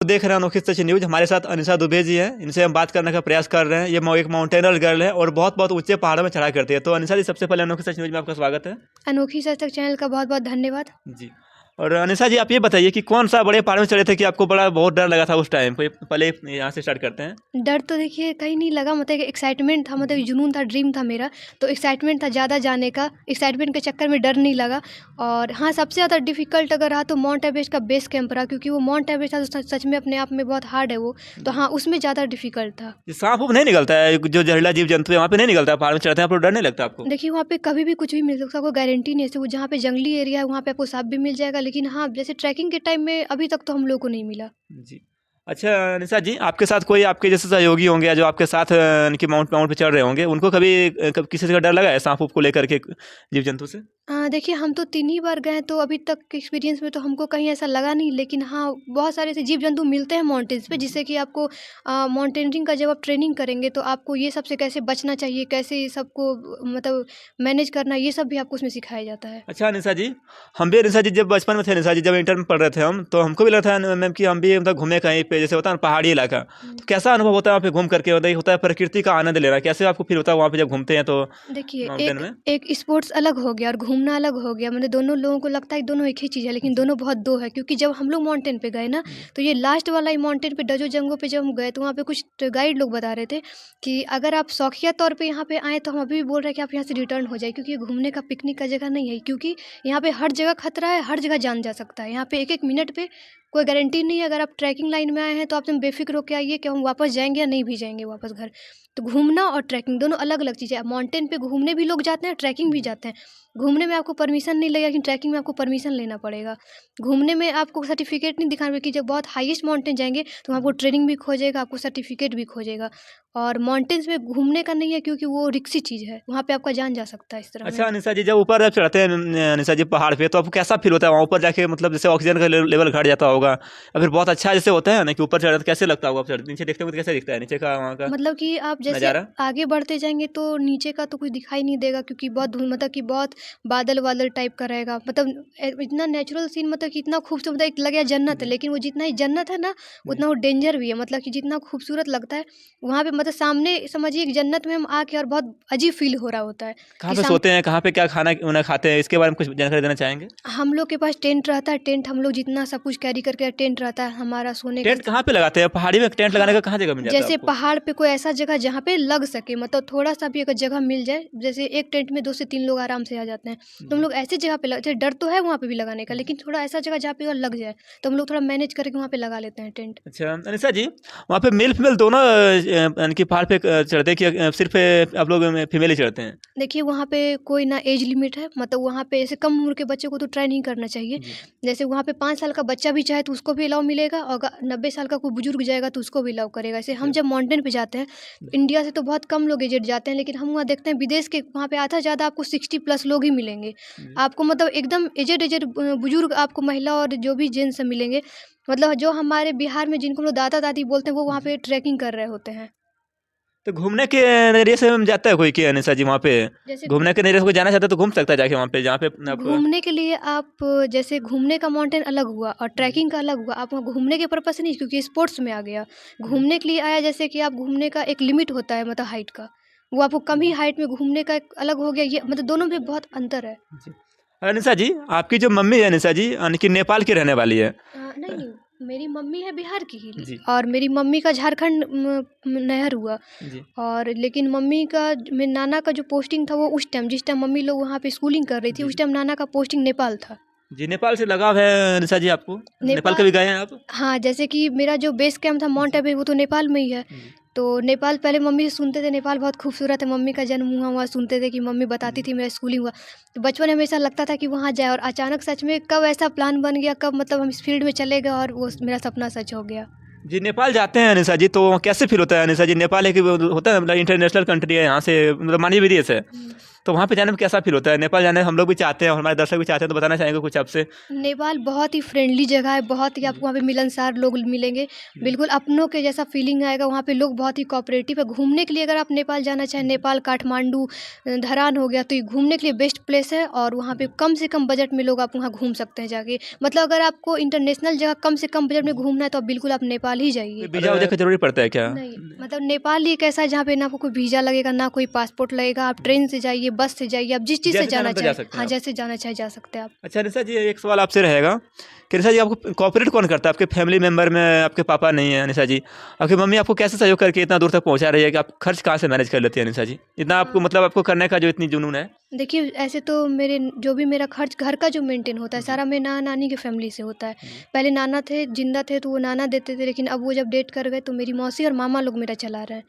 देख रहे हैं अनोखी सच न्यूज़। हमारे साथ अनिशा दुबे जी हैं, इनसे हम बात करने का प्रयास कर रहे हैं। ये एक माउंटेनर गर्ल है और बहुत बहुत ऊंचे पहाड़ों में चढ़ाई करती है। तो अनिशा जी, सबसे पहले अनोखी सच न्यूज़ में आपका स्वागत है। अनोखी सच तक चैनल का बहुत बहुत धन्यवाद जी। और अनिशा जी, आप ये बताइए कि कौन सा बड़े पहाड़ में चढ़े थे कि आपको बहुत डर लगा था उस टाइम पे? पहले यहाँ से स्टार्ट करते हैं। डर तो देखिए कहीं नहीं लगा, मतलब एक्साइटमेंट था, मतलब जुनून था, ड्रीम था मेरा। तो एक्साइटमेंट था ज़्यादा जाने का, एक्साइटमेंट के चक्कर में डर नहीं लगा। और हाँ, सबसे ज़्यादा डिफिकल्ट अगर रहा तो माउंट एवरेस्ट का बेस कैंप रहा, क्योंकि वो माउंट एवरेस्ट था तो सच में अपने आप में बहुत हार्ड है वो। तो हाँ, उसमें ज़्यादा डिफिकल्ट था। ये सांप उप नहीं निकलता है? जो जहरीला जीव जंतु है वहाँ पे नहीं निकलता है? पहाड़ में चढ़ते हैं, आपको डर नहीं लगता आपको? देखिए वहाँ पे कभी भी कुछ भी मिल सकता है, कोई गारंटी नहीं है। जैसे वो जहाँ पे जंगली एरिया है वहाँ पे आपको सांप भी मिल जाएगा, लेकिन हाँ, जैसे ट्रैकिंग के टाइम में अभी तक तो हम लोग को नहीं मिला। जी। अच्छा अनिशा जी, आपके साथ कोई आपके जैसे सहयोगी होंगे या जो आपके साथ इनकी माउंट माउंट पे चढ़ रहे होंगे, उनको कभी किसी का डर लगा है सांप उप को लेकर के, जीव जंतु से? हाँ, देखिए हम तो 3 ही बार गए हैं, तो अभी तक के एक्सपीरियंस में तो हमको कहीं ऐसा लगा नहीं। लेकिन हाँ, बहुत सारे ऐसे जीव-जंतु मिलते हैं माउंटेन्स पे, जिससे कि आपको माउंटेनियरिंग का जब आप ट्रेनिंग करेंगे तो आपको ये सब से कैसे बचना चाहिए, कैसे ये सबको मतलब मैनेज करना, ये सब भी आपको उसमें सिखाया जाता है। अच्छा अनिशा जी, हम भी अनिशा जी जब बचपन में थे, अनिशा जी जब इंटर में पढ़ रहे थे हम, तो हमको भी लगा था मैम कि हम भी मतलब घूमे कहीं पे, जैसे होता है ना पहाड़ी इलाका। तो कैसा अनुभव होता है वहाँ पे घूम करके? मतलब ये होता है प्रकृति का आनंद लेना, कैसे आपको फील होता है वहाँ पे जब घूमते हैं तो देखिए, माउंटेन एक में? एक स्पोर्ट्स अलग हो गया और घूमना अलग हो गया। मतलब दोनों लोगों को लगता है कि दोनों एक ही चीज़ है, लेकिन जी। दोनों बहुत 2 है। क्योंकि जब हम लोग माउंटेन पे गए ना, जी। तो ये लास्ट वाला ही माउंटेन पे डजो जंगों पे जब हम गए, तो वहाँ पे कुछ गाइड लोग बता रहे थे कि अगर आप शौकिया तौर पे यहाँ पे आएँ, तो हम अभी भी बोल रहे हैं कि आप यहाँ से रिटर्न हो जाइए, क्योंकि ये घूमने का, पिकनिक का जगह नहीं है। क्योंकि यहाँ पे हर जगह खतरा है, हर जगह जान जा सकता है। यहाँ पे एक-एक मिनट पे कोई गारंटी नहीं है। अगर आप ट्रैकिंग लाइन में आए हैं, तो आप एकदम बेफ़िक्र होके आइए कि हम वापस जाएँगे या नहीं भी जाएँगे वापस घर। तो घूमना और ट्रैकिंग दोनों अलग-अलग चीज़ें हैं। माउंटेन पे घूमने भी लोग जाते हैं, ट्रैकिंग भी जी। जाते हैं। घूमने में आपको परमिशन नहीं लगेगा, लेकिन ट्रैकिंग में आपको परमिशन लेना पड़ेगा। घूमने में आपको सर्टिफ़िकेट नहीं दिखाना पड़ेगा, कि जब बहुत हाईएस्ट माउंटेन जाएँगे, तो आपको ट्रेनिंग भी खोजेगा, आपको सर्टिफ़िकेट भी खोजेगा। और माउंटेन्स में घूमने का नहीं है, क्योंकि वो रिस्की चीज़ है। वहाँ पे आपका जान जा सकता है इस तरह अच्छा में। अनिशा जी, जब ऊपर जब चढ़ते हैं अनिशा जी पहाड़ पे, तो आपको कैसा फील होता है वहाँ ऊपर जाके? मतलब जैसे ऑक्सीजन का लेवल घट जाता होगा या फिर बहुत अच्छा जैसे होता है ना कि ऊपर चढ़ रहे तो कैसे लगता होगा? आप नीचे देखते हो तो कैसे दिखता है नीचे का वहाँ का मतलब कि आप जैसे नज़ारा? आगे बढ़ते जाएँगे तो नीचे का तो कुछ दिखाई नहीं देगा, क्योंकि बहुत मतलब कि बहुत बादल-वादल टाइप का रहेगा। मतलब इतना नेचुरल सीन, मतलब कि इतना खूबसूरत, मतलब एक लगेगा जन्नत है। जी। लेकिन वो जितना ही जन्नत है ना, जी। उतना वो डेंजर भी है। मतलब कि जितना खूबसूरत लगता है, वहाँ पे मतलब सामने समझिए एक जन्नत में हम आके और बहुत अजीब फ़ील हो रहा होता है कहाँ कि पे सोते हैं, कहाँ पे क्या खाना उन्हें खाते हैं, इसके बारे में कुछ जानकारी देना चाहेंगे? हम लोग के पास टेंट रहता है। टेंट हम लोग जितना सब कुछ कैरी करके, टेंट रहता है हमारा सोने का। टेंट कहाँ पे लगाते हैं पहाड़ी में? टेंट लगाने हाँ, का कहाँ जगह मिल जाता है जैसे आपको? पहाड़ पे कोई ऐसा जगह जहाँ पे लग सके, मतलब थोड़ा-सा भी अगर जगह मिल जाए, जैसे एक टेंट में 2 से 3 लोग आराम से आ जाते हैं। तो हम जी। लोग ऐसी जगह पे लगते हैं, डर तो है वहाँ पे भी लगाने का, लेकिन थोड़ा ऐसा जगह जहाँ पे अगर लग जाए, तो हम लोग थोड़ा मैनेज करके वहाँ पे लगा लेते हैं टेंट। अच्छा अनिशा जी, वहाँ पे मेल फीमेल दोनों यानी कि पहाड़ पे चढ़ते हैं कि सिर्फ आप लोग फीमेल ही चढ़ते हैं? देखिए वहाँ पे कोई ना एज लिमिट है, मतलब वहाँ पे ऐसे कम उम्र के बच्चे को तो ट्राई नहीं करना चाहिए। जी। जैसे वहाँ पे 5 साल का बच्चा भी चाहे तो उसको भी अलाउ मिलेगा, और 90 साल का कोई बुजुर्ग जाएगा तो उसको भी अलाउ करेगा। ऐसे हम अच्छा। जब माउंटेन पे जाते हैं, तो जी। इंडिया से तो बहुत कम लोग एजेड जाते हैं, लेकिन हम वहाँ देखते हैं विदेश के वहाँ पे आधा ज़्यादा आपको 60 प्लस लोग ही मिलेंगे। जी। आपको मतलब एकदम एजेड एजेड बुजुर्ग आपको महिला और जो भी जेंट्स मिलेंगे। मतलब जो हमारे बिहार में जिनको हम लोग दादा-दादी बोलते हैं, वो वहाँ जी। पे ट्रैकिंग कर रहे होते हैं। तो घूमने के नज़रिए से हम जाता है कोई कि अनिशा जी वहाँ पे? जैसे घूमने के नज़रिए से कोई जाना चाहता है तो घूम सकता है जाके वहाँ पे, जहाँ पे आप? घूमने के लिए आप जैसे घूमने का माउंटेन अलग हुआ और जी। ट्रैकिंग का अलग हुआ। आप वहाँ घूमने के पर्पज़ से नहीं, क्योंकि स्पोर्ट्स में आ गया। जी। घूमने के लिए आया, जैसे कि आप घूमने का एक लिमिट होता है, मतलब हाइट का। वो आपको कम ही जी। हाइट में घूमने का एक अलग हो गया, ये मतलब दोनों में बहुत अंतर है। जी। अनिशा जी, आपकी जो मम्मी है अनिशा जी, यानी कि नेपाल की रहने वाली है। नहीं, मेरी मम्मी है बिहार की ही, जी। और मेरी मम्मी का झारखंड नहर हुआ। जी। और लेकिन मम्मी का, मेरे नाना का जो पोस्टिंग था वो उस टाइम, जिस टाइम मम्मी लोग वहाँ पे स्कूलिंग कर रही थी, जी। उस टाइम नाना का पोस्टिंग नेपाल था। जी, नेपाल से लगाव है अनिशा जी आपको? नेपाल नेपाल कभी गए हैं आप? हाँ, जैसे कि मेरा जो बेस कैंप था माउंट जी। एवरेस्ट, वो तो नेपाल में ही है। जी। तो नेपाल पहले मम्मी से सुनते थे, नेपाल बहुत खूबसूरत है, मम्मी का जन्म हुआ वहाँ सुनते थे कि मम्मी बताती जी। थी, मेरा स्कूलिंग हुआ। तो बचपन में हमेशा लगता था कि वहाँ जाए, और अचानक सच में कब ऐसा प्लान बन गया, कब मतलब हम इस फील्ड में चले गए और वो मेरा सपना सच हो गया। जी, नेपाल जाते हैं अनिशा जी, तो कैसे फ़ील होता है अनिशा जी? नेपाल एक होता है मतलब इंटरनेशनल कंट्री है, यहाँ से मतलब मानवीय भी देश है। तो वहाँ पे जाने में कैसा फील होता है? नेपाल जाने हम लोग भी चाहते हैं और हमारे दर्शक भी चाहते हैं, तो बताना चाहेंगे कुछ आपसे? नेपाल बहुत ही फ्रेंडली जगह है, बहुत ही आपको वहाँ पे मिलनसार लोग मिलेंगे, बिल्कुल अपनों के जैसा फीलिंग आएगा, वहाँ पे लोग बहुत ही कोऑपरेटिव है। घूमने के लिए अगर आप नेपाल जाना चाहें, नेपाल, काठमांडू, धरान हो गया, तो ये घूमने के लिए बेस्ट प्लेस है और वहाँ पे कम से कम बजट में लोग आप वहाँ घूम सकते हैं जाके। मतलब अगर आपको इंटरनेशनल जगह कम से कम बजट में घूमना है, तो आप बिल्कुल आप नेपाल ही कोई जाइए। वीज़ा वूज़ा का ज़रूरी पड़ता है क्या? नहीं, मतलब नेपाल ही एक ऐसा है जहाँ पे ना आपको कोई वीज़ा लगेगा, ना कोई पासपोर्ट लगेगा, आप ट्रेन से जाइए, बस से जाइए, आप जिस चीज़ से जैसे जाना जाना हम तो जा चाहें, सकते हैं हाँ, आप। जैसे जाना चाहें जा सकते हैं आप। अच्छा निशा जी, एक सवाल आपसे रहेगा कि निशा जी आपको कोऑपरेट कौन करता है? आपके फैमिली मेंबर में आपके पापा नहीं हैं निशा जी, आपकी मम्मी आपको कैसे सहयोग करके इतना दूर तक पहुँचा रही है कि आप खर्च कहाँ से मैनेज कर लेती हैं निशा जी? इतना आपको मतलब आपको करने का जो इतनी जुनून है? देखिए, ऐसे तो मेरे जो भी मेरा खर्च घर का जो मेंटेन होता है, सारा मेरे नाना-नानी की फ़ैमिली से होता है। पहले नाना थे, ज़िंदा थे, तो वो नाना देते थे, लेकिन अब वो जब डेथ कर गए, तो मेरी मौसी और मामा लोग मेरा चला रहे हैं।